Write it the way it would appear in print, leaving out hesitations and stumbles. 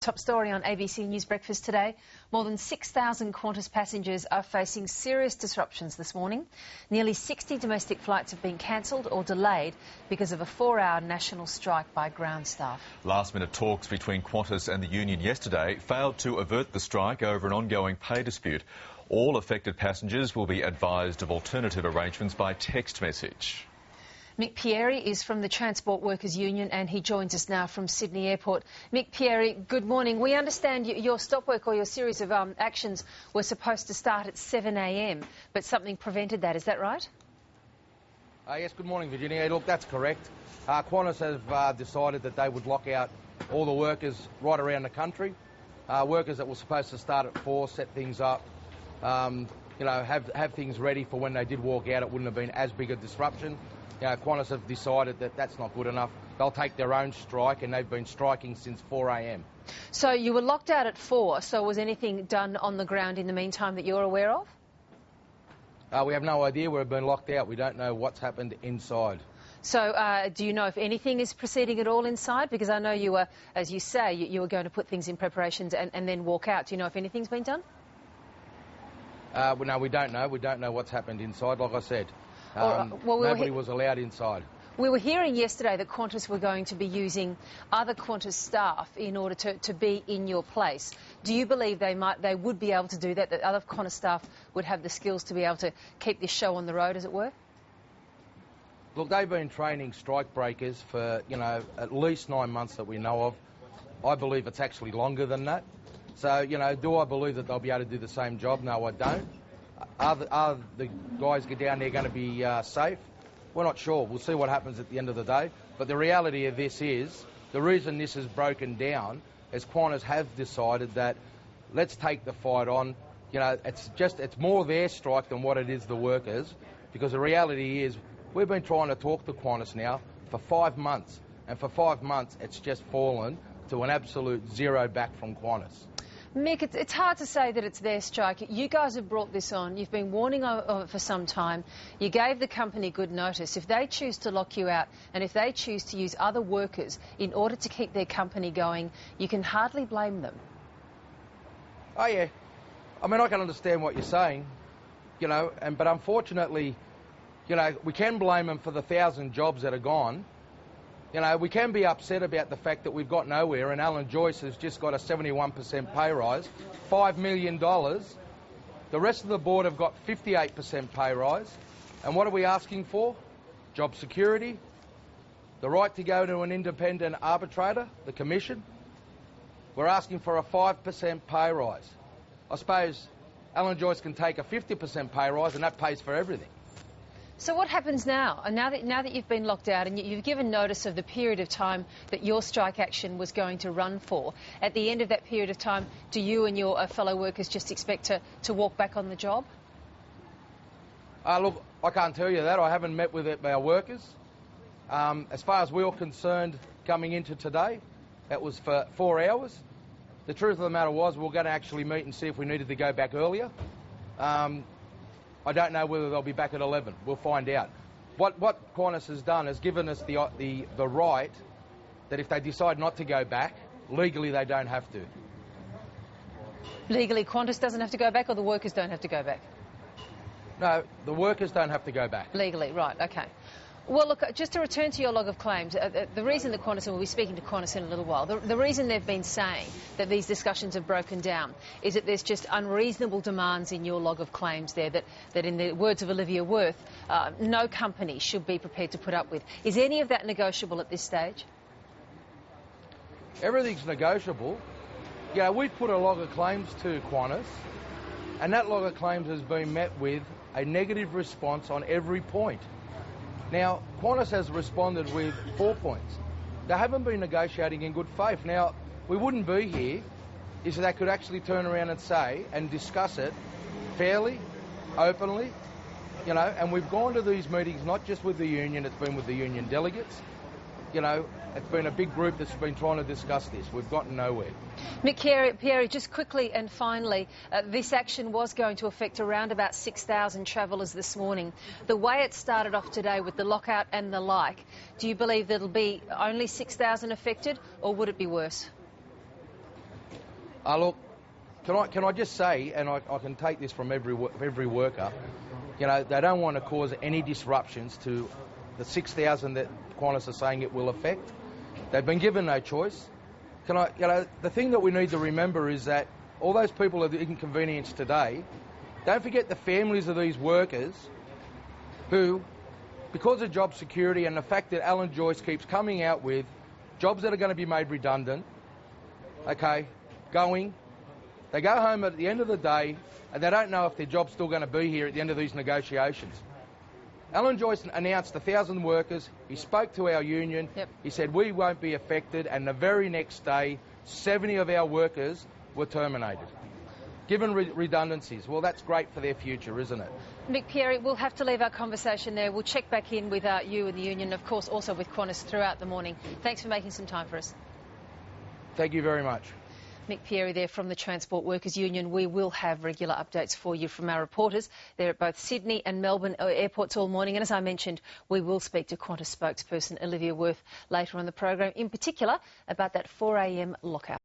Top story on ABC News Breakfast today. More than 6,000 Qantas passengers are facing serious disruptions this morning. Nearly 60 domestic flights have been cancelled or delayed because of a 4-hour national strike by ground staff. Last-minute talks between Qantas and the union yesterday failed to avert the strike over an ongoing pay dispute. All affected passengers will be advised of alternative arrangements by text message. Mick Pieri is from the Transport Workers Union and he joins us now from Sydney Airport. Mick Pieri, good morning. We understand your stop work or your series of actions were supposed to start at 7 a.m, but something prevented that, is that right? Yes, good morning, Virginia. Look, that's correct. Qantas have decided that they would lock out all the workers right around the country. Workers that were supposed to start at 4, set things up, have things ready for when they did walk out. It wouldn't have been as big a disruption. Qantas have decided that that's not good enough. They'll take their own strike, and they've been striking since 4 a.m. So you were locked out at 4, so was anything done on the ground in the meantime that you're aware of? We have no idea. We've been locked out. We don't know what's happened inside. So do you know if anything is proceeding at all inside? Because I know you were, as you say, you were going to put things in preparations and then walk out. Do you know if anything's been done? No, we don't know. We don't know what's happened inside, like I said. Nobody was allowed inside. We were hearing yesterday that Qantas were going to be using other Qantas staff in order to be in your place. Do you believe they would be able to do that other Qantas staff would have the skills to be able to keep this show on the road, as it were? Look, they've been training strike breakers for, at least 9 months that we know of. I believe it's actually longer than that. So, do I believe that they'll be able to do the same job? No, I don't. Are the guys get down there going to be safe? We're not sure. We'll see what happens at the end of the day. But the reality of this is, the reason this is broken down is Qantas have decided that let's take the fight on. It's more their strike than what it is the workers, because the reality is we've been trying to talk to Qantas now for 5 months, and for 5 months it's just fallen to an absolute zero back from Qantas. Mick, it's hard to say that it's their strike. You guys have brought this on. You've been warning of it for some time. You gave the company good notice. If they choose to lock you out and if they choose to use other workers in order to keep their company going, you can hardly blame them. Oh, yeah. I mean, I can understand what you're saying, but unfortunately, we can blame them for the 1,000 jobs that are gone. We can be upset about the fact that we've got nowhere, and Alan Joyce has just got a 71% pay rise, $5 million. The rest of the board have got 58% pay rise. And what are we asking for? Job security, the right to go to an independent arbitrator, the commission. We're asking for a 5% pay rise. I suppose Alan Joyce can take a 50% pay rise, and that pays for everything. So what happens now? And now that you've been locked out and you've given notice of the period of time that your strike action was going to run for, at the end of that period of time, do you and your fellow workers just expect to walk back on the job? Look, I can't tell you that. I haven't met with our workers. As far as we were concerned coming into today, that was for 4 hours. The truth of the matter was we were going to actually meet and see if we needed to go back earlier. I don't know whether they'll be back at 11. We'll find out. What Qantas has done is given us the right that if they decide not to go back, legally they don't have to. Legally, Qantas doesn't have to go back, or the workers don't have to go back? No, the workers don't have to go back. Legally, right, OK. Well, look, just to return to your log of claims, the reason that Qantas, and we'll be speaking to Qantas in a little while, the reason they've been saying that these discussions have broken down is that there's just unreasonable demands in your log of claims there that in the words of Olivia Worth, no company should be prepared to put up with. Is any of that negotiable at this stage? Everything's negotiable. We've put a log of claims to Qantas, and that log of claims has been met with a negative response on every point. Now, Qantas has responded with 4 points. They haven't been negotiating in good faith. Now, we wouldn't be here if they could actually turn around and say and discuss it fairly, openly, and we've gone to these meetings not just with the union, it's been with the union delegates. It's been a big group that's been trying to discuss this. We've gotten nowhere. Mick Pieri, just quickly and finally, this action was going to affect around about 6,000 travellers this morning. The way it started off today with the lockout and the like, do you believe there'll be only 6,000 affected, or would it be worse? Look, can I just say, and I can take this from every worker, you know, they don't want to cause any disruptions to the 6,000 that Qantas are saying it will affect. They've been given no choice. The thing that we need to remember is that all those people that are inconvenienced today, don't forget the families of these workers who, because of job security and the fact that Alan Joyce keeps coming out with jobs that are going to be made redundant, okay, they go home at the end of the day and they don't know if their job's still going to be here at the end of these negotiations. Alan Joyce announced 1,000 workers. He spoke to our union. Yep. He said we won't be affected, and the very next day 70 of our workers were terminated, given redundancies. Well, that's great for their future, isn't it? Mick Pieri, we'll have to leave our conversation there. We'll check back in with you and the union, of course, also with Qantas throughout the morning. Thanks for making some time for us. Thank you very much. Mick Pieri there from the Transport Workers Union. We will have regular updates for you from our reporters. They're at both Sydney and Melbourne airports all morning. And as I mentioned, we will speak to Qantas spokesperson Olivia Worth later on the program, in particular about that 4 a.m. lockout.